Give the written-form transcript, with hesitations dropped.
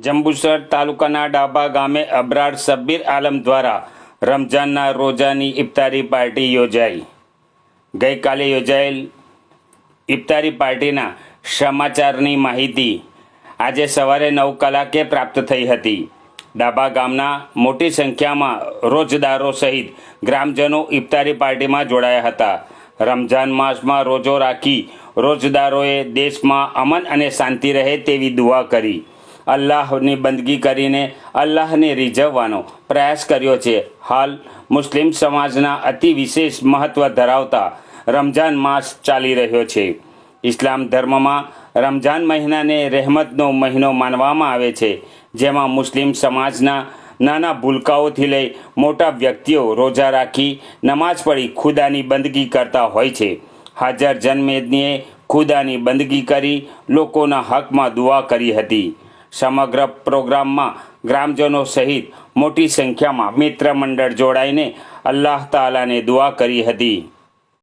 જંબુસર તાલુકાના ડાભા ગામે અબરાર શબ્બીર આલમ દ્વારા રમઝાનના રોજાની ઇફતારી પાર્ટી યોજાઈ। ગઈકાલે યોજાયેલ ઇફતારી પાર્ટીના સમાચારની માહિતી આજે સવારે 9 કલાકે પ્રાપ્ત થઈ હતી। ડાભા ગામના મોટી સંખ્યામાં રોજદારો સહિત ગ્રામજનો ઇફતારી પાર્ટીમાં જોડાયા હતા। રમઝાન માસમાં રોજો રાખી રોજદારોએ દેશમાં અમન અને શાંતિ રહે તેવી દુઆ કરી અલ્લાહની બંદગી કરીને અલ્લાહને રીઝવવાનો પ્રયાસ કર્યો છે। હાલ મુસ્લિમ સમાજના અતિ વિશેષ મહત્વ ધરાવતા રમઝાન માસ ચાલી રહ્યો છે। ઇસ્લામ ધર્મમાં રમઝાન મહિનાને રહેમતનો મહિનો માનવામાં આવે છે, જેમાં મુસ્લિમ સમાજના નાના ભૂલકાઓથી લઈ મોટા વ્યક્તિઓ રોજા રાખી નમાઝ પઢી ખુદાની બંદગી કરતા હોય છે। હાજર જનમેદનીએ ખુદાની બંદગી કરી લોકોના હકમાં દુઆ કરી હતી। સમગ્ર પ્રોગ્રામમાં ગ્રામજનો સહિત મોટી સંખ્યામાં મિત્ર મંડળ જોડાઈને અલ્લાહ તાલાને દુઆ કરી હતી।